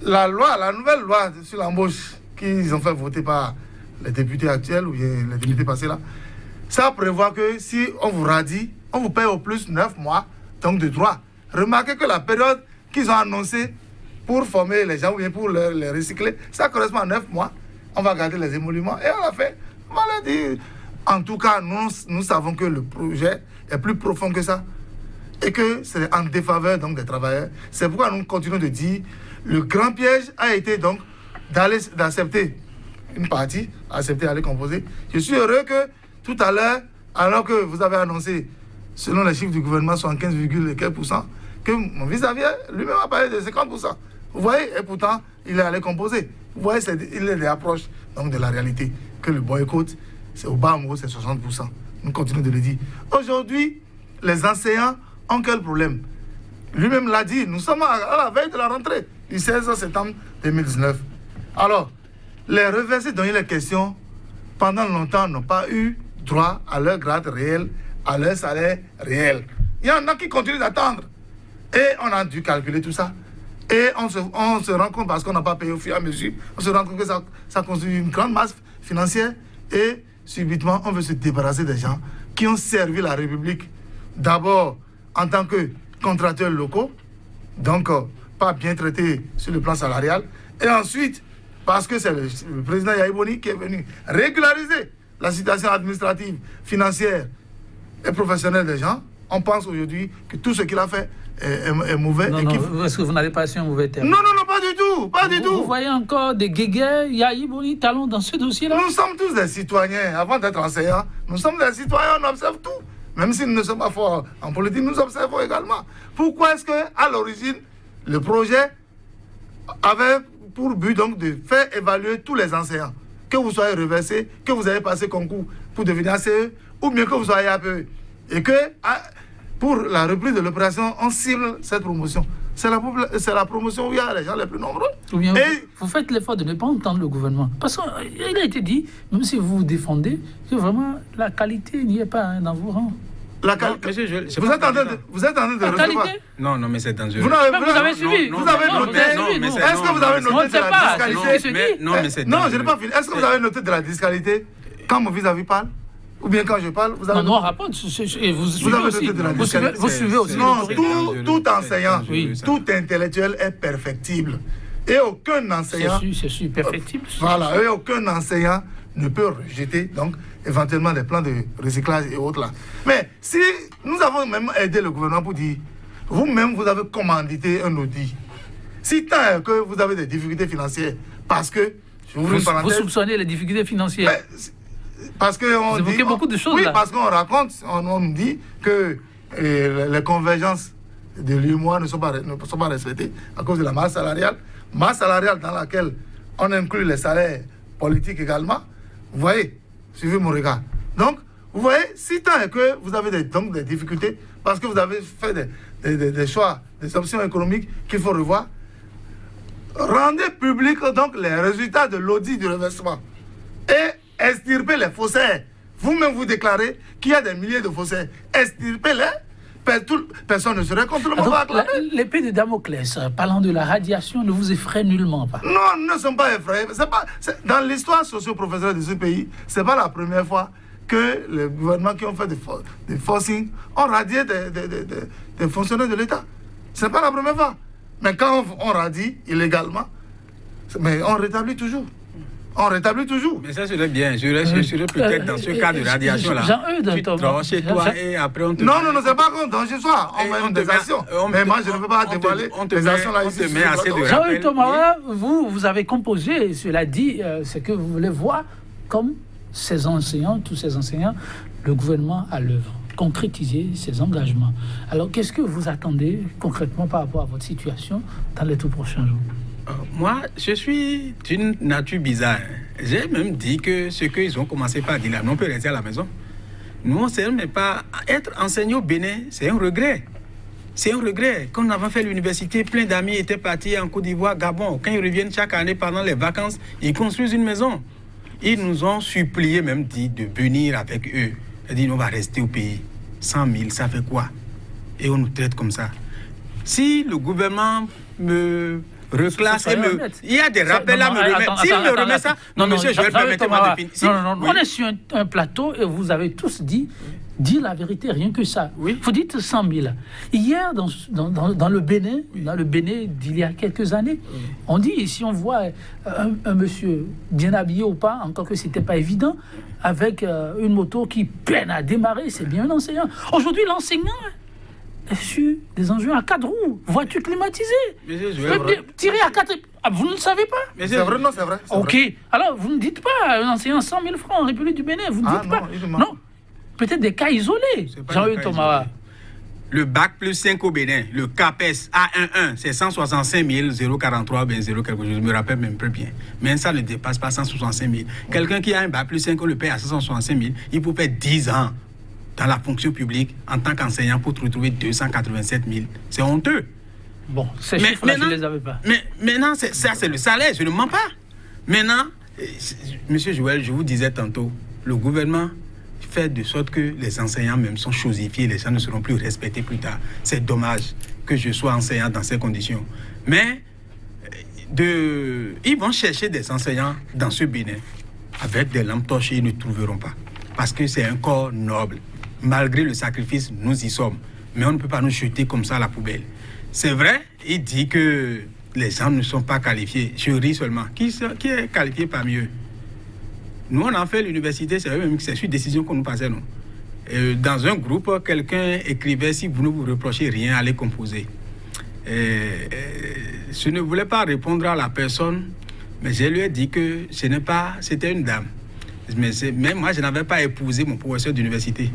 La nouvelle loi sur l'embauche qu'ils ont fait voter par les députés actuels ou bien les députés passés là, ça prévoit que si on vous radie, on vous paye au plus 9 mois, donc de droit. Remarquez que la période qu'ils ont annoncée pour former les gens ou bien pour les recycler, ça correspond à 9 mois. On va garder les émoluments et on l'a fait. On va le dire. En tout cas, nous savons que le projet est plus profond que ça et que c'est en défaveur donc, des travailleurs. C'est pourquoi nous continuons de dire le grand piège a été donc d'accepter une partie, accepter d'aller composer. Je suis heureux que tout à l'heure, alors que vous avez annoncé, selon les chiffres du gouvernement, 75,4%, que mon vis-à-vis lui-même a parlé de 50%. Vous voyez, et pourtant, il est allé composer. Vous voyez, il est des approches donc, de la réalité. Que le boycott, c'est au bas mot, c'est 60%. Nous continuons de le dire. Aujourd'hui, les enseignants ont quel problème? Lui-même l'a dit, nous sommes à la veille de la rentrée du 16 septembre 2019. Alors, les reversés dont il est question, pendant longtemps, n'ont pas eu droit à leur grade réel, à leur salaire réel. Il y en a qui continuent d'attendre. Et on a dû calculer tout ça. Et on se rend compte, parce qu'on n'a pas payé au fur et à mesure, on se rend compte que ça constitue une grande masse financière. Et subitement, on veut se débarrasser des gens qui ont servi la République, d'abord en tant que contracteurs locaux, donc pas bien traités sur le plan salarial, et ensuite, parce que c'est le président Yahya Boni qui est venu régulariser la situation administrative, financière et professionnelle des gens, on pense aujourd'hui que tout ce qu'il a fait est mauvais. Est-ce que vous n'avez pas su un mauvais terme? Non, pas du tout, pas du tout. Vous voyez encore des guéguerres, Yahya Boni, talons dans ce dossier-là? Nous sommes tous des citoyens, avant d'être enseignants, nous sommes des citoyens, on observe tout. Même si nous ne sommes pas forts en politique, nous observons également. Pourquoi est-ce qu'à l'origine, le projet avait pour but donc de faire évaluer tous les enseignants, que vous soyez reversé, que vous ayez passé concours pour devenir ACE, ou bien que vous soyez APE. Et que pour la reprise de l'opération, on cible cette promotion. C'est la promotion où il y a les gens les plus nombreux. Ou bien vous faites l'effort de ne pas entendre le gouvernement. Parce qu'il a été dit, même si vous vous défendez, que vraiment la qualité n'y est pas dans vos rangs. La qualité. Vous êtes en train de recevoir. Non, mais c'est dangereux. Vous avez suivi. Vous avez noté. Est-ce que vous avez noté de la disqualité? Non, mais c'est non, dangereux. je n'ai pas fini. Est-ce que vous avez noté de la disqualité quand mon vis-à-vis parle? Ou bien quand je parle, vous avez... Non, rapporte. Et vous suivez aussi. Vous suivez aussi. Non, tout enseignant, tout intellectuel est perfectible. Et aucun enseignant... C'est sûr, perfectible. Voilà, et aucun enseignant ne peut rejeter, donc, éventuellement des plans de recyclage et autres là. Mais si nous avons même aidé le gouvernement pour dire, vous-même, vous avez commandité un audit. Si tant est que vous avez des difficultés financières, parce que... Vous soupçonnez les difficultés financières. Parce qu'on dit... Vous beaucoup de choses oui, là. parce qu'on raconte, on nous dit que les convergences de l'UMOA ne sont pas respectées à cause de la masse salariale dans laquelle on inclut les salaires politiques également. Vous voyez, suivez mon regard. Donc, vous voyez, si tant est que vous avez donc des difficultés, parce que vous avez fait des choix, des options économiques qu'il faut revoir, rendez public donc les résultats de l'audit du reversement et extirpez les faussaires. Vous-même vous déclarez qu'il y a des milliers de faussaires. Extirpez-les. Personne ne serait contre le mauvais acclamé. L'épée de Damoclès, parlant de la radiation, ne vous effraie nullement pas? Non, nous ne sommes pas effrayés. Dans l'histoire socio-professionnelle de ce pays, ce n'est pas la première fois que les gouvernements qui ont fait des forcing ont radié des fonctionnaires de l'État. Ce n'est pas la première fois. Mais quand on radie illégalement, mais on rétablit toujours. On rétablit toujours. Mais ça serait bien. Je serais peut-être dans ce cas de radiation-là. Tu te rends chez toi et après on te... Non, c'est pas qu'on dort chez soi. On met des actions. Mais moi, je ne peux pas dévoiler les actions là ici. Jean-Eudes Tomara, vous avez composé, cela dit, ce que vous voulez voir comme ces enseignants, tous ces enseignants, le gouvernement à l'œuvre, concrétiser ses engagements. Alors, qu'est-ce que vous attendez concrètement par rapport à votre situation dans les tout prochains jours? Moi, je suis d'une nature bizarre. J'ai même dit que ce qu'ils ont commencé par dire là, on peut rester à la maison. Nous, on ne sait même pas. Être enseignant au Bénin, c'est un regret. C'est un regret. Quand on avait fait l'université, plein d'amis étaient partis en Côte d'Ivoire, Gabon. Quand ils reviennent chaque année pendant les vacances, ils construisent une maison. Ils nous ont supplié même dit de venir avec eux. Ils ont dit, on va rester au pays. 100 000, ça fait quoi? Et on nous traite comme ça. Si le gouvernement me reclasse et me... Il y a des rappels à me remettre. S'il me remet ça... Non, monsieur, je vais permettre-moi de finir. Non, on est sur un plateau et vous avez tous dit la vérité, rien que ça. Oui. Vous dites 100 000. Hier, dans le Bénin, d'il y a quelques années, on dit, si on voit un monsieur bien habillé ou pas, encore que ce n'était pas évident, avec une moto qui peine à démarrer, c'est bien un enseignant. Aujourd'hui, l'enseignant est sur des engins à 4 roues, voiture climatisée. Tiré à 4... Ah, vous ne le savez pas? Mais c'est vrai, non, c'est vrai. Ok. Vrai. Alors, vous ne dites pas un enseignant 100 000 francs en République du Bénin. Vous ne dites pas. Non. Peut-être des cas isolés. Jean-Hugues Thomas. Le bac plus 5 au Bénin, le CAPES A11, c'est 165 043, ben 0 quelque chose, je me rappelle même très bien. Mais ça ne dépasse pas 165 000. Quelqu'un qui a un bac plus 5, on le paye à 165 000, il peut faire 10 ans dans la fonction publique en tant qu'enseignant pour retrouver 287 000. C'est honteux. Bon, ces chiffres-là, je ne les avais pas. Mais maintenant, ça, c'est le salaire, je ne mens pas. Maintenant, monsieur Joël, je vous disais tantôt, le gouvernement fait de sorte que les enseignants même sont chosifiés, les gens ne seront plus respectés plus tard. C'est dommage que je sois enseignant dans ces conditions. Mais ils vont chercher des enseignants dans ce Bénin. Avec des lampes torches, ils ne trouveront pas. Parce que c'est un corps noble. Malgré le sacrifice, nous y sommes. Mais on ne peut pas nous jeter comme ça à la poubelle. C'est vrai, il dit que les gens ne sont pas qualifiés. Je ris seulement. Qui est qualifié parmi eux? Nous, on a fait l'université, c'est sur décision qu'on nous passait, non? Dans un groupe, quelqu'un écrivait, si vous ne vous reprochez rien, allez composer. Je ne voulais pas répondre à la personne, mais je lui ai dit que c'était une dame. Mais moi, je n'avais pas épousé mon professeur d'université.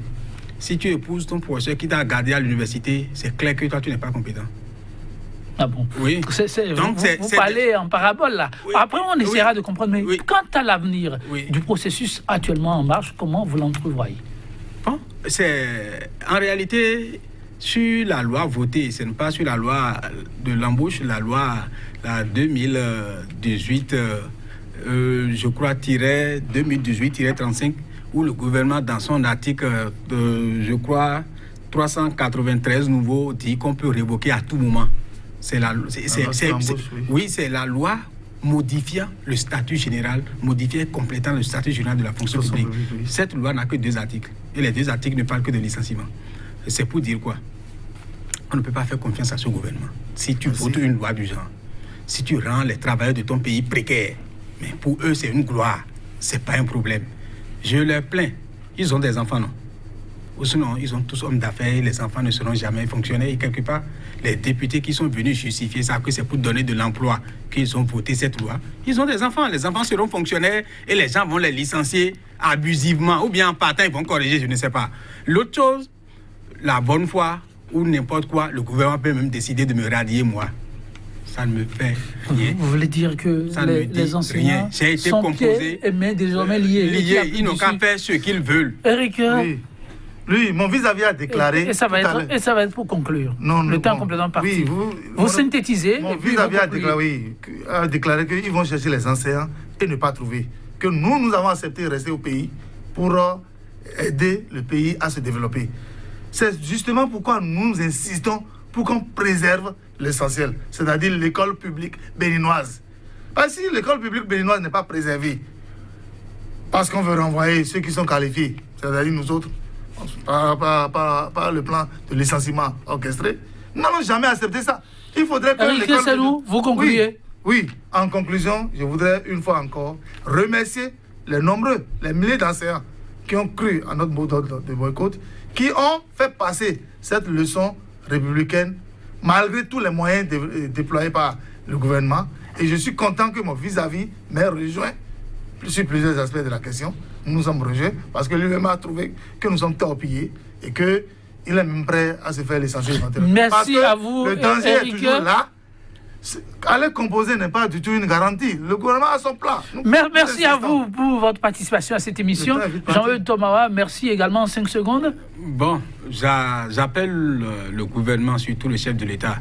Si tu épouses ton professeur qui t'a gardé à l'université, c'est clair que toi, tu n'es pas compétent. Ah bon? Oui. Vous parlez en parabole là. Oui. Après, on essaiera de comprendre. Mais quant à l'avenir du processus actuellement en marche, comment vous l'entrevoyez? Bon, c'est en réalité sur la loi votée, ce n'est pas sur la loi de l'embauche, la 2018, je crois, 2018-35, où le gouvernement, dans son article, je crois, 393 nouveau, dit qu'on peut révoquer à tout moment. C'est la loi modifiant le statut général, complétant le statut général de la fonction publique. Oui. Cette loi n'a que 2 articles. Et les 2 articles ne parlent que de licenciement. C'est pour dire quoi? On ne peut pas faire confiance à ce gouvernement. Si tu votes une loi du genre, si tu rends les travailleurs de ton pays précaires, mais pour eux, c'est une gloire. C'est pas un problème. Je leur plains. Ils ont des enfants, non? Ou sinon, ils ont tous hommes d'affaires, les enfants ne seront jamais fonctionnaires. Et quelque part, les députés qui sont venus justifier ça, que c'est pour donner de l'emploi qu'ils ont voté cette loi, ils ont des enfants. Les enfants seront fonctionnaires et les gens vont les licencier abusivement. Ou bien en partant, ils vont corriger, je ne sais pas. L'autre chose, la bonne foi ou n'importe quoi, le gouvernement peut même décider de me radier, moi. Ça ne me fait rien. Vous voulez dire que les enseignants sont pieds et mains désormais liés? Ils n'ont qu'à faire ce qu'ils veulent. Eric, lui, mon vis-à-vis a déclaré... Et ça va être pour conclure. Le temps complètement parti. Oui, vous synthétisez. Mon vis-à-vis a déclaré qu'ils vont chercher les enseignants et ne pas trouver. Que nous avons accepté de rester au pays pour aider le pays à se développer. C'est justement pourquoi nous insistons pour qu'on préserve l'essentiel, c'est-à-dire l'école publique béninoise. Parce que si l'école publique béninoise n'est pas préservée, parce qu'on veut renvoyer ceux qui sont qualifiés, c'est-à-dire nous autres, par le plan de licenciement orchestré, nous n'allons jamais accepter ça. Il faudrait que l'école... C'est nous, vous concluez. Oui, en conclusion, je voudrais une fois encore remercier les milliers d'enseignants qui ont cru à notre mot d'ordre de boycott, qui ont fait passer cette leçon républicaine malgré tous les moyens déployés par le gouvernement. Et je suis content que mon vis-à-vis m'ait rejoint sur plusieurs aspects de la question. Nous nous sommes rejetés parce que lui-même a trouvé que nous sommes torpillés et qu'il est même prêt à se faire licencier éventuellement. Merci à vous, le danger Eric. est toujours là. Aller composer n'est pas du tout une garantie. Le gouvernement a son plan. Merci à vous pour votre participation à cette émission. Jean-Eudes Tomawa, merci également en 5 secondes. Bon, j'appelle le gouvernement, surtout le chef de l'État,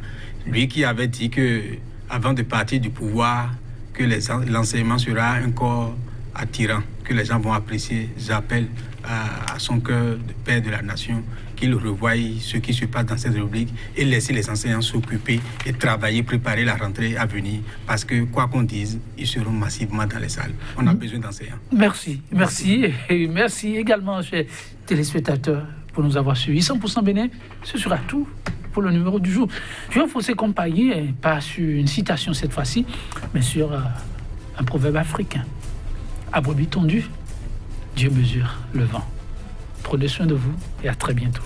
lui qui avait dit que avant de partir du pouvoir, que l'enseignement sera un corps attirant, que les gens vont apprécier. J'appelle à son cœur de père de la nation qu'il revoie ce qui se passe dans cette rubrique et laisser les enseignants s'occuper et travailler, préparer la rentrée à venir. Parce que, quoi qu'on dise, ils seront massivement dans les salles. On a besoin d'enseignants. Merci. Et merci également, chers téléspectateurs, pour nous avoir suivis. 100% Bénin, ce sera tout pour le numéro du jour. Je vais vous accompagner, pas sur une citation cette fois-ci, mais sur un proverbe africain. À brebis tondu, Dieu mesure le vent. Prenez soin de vous et à très bientôt.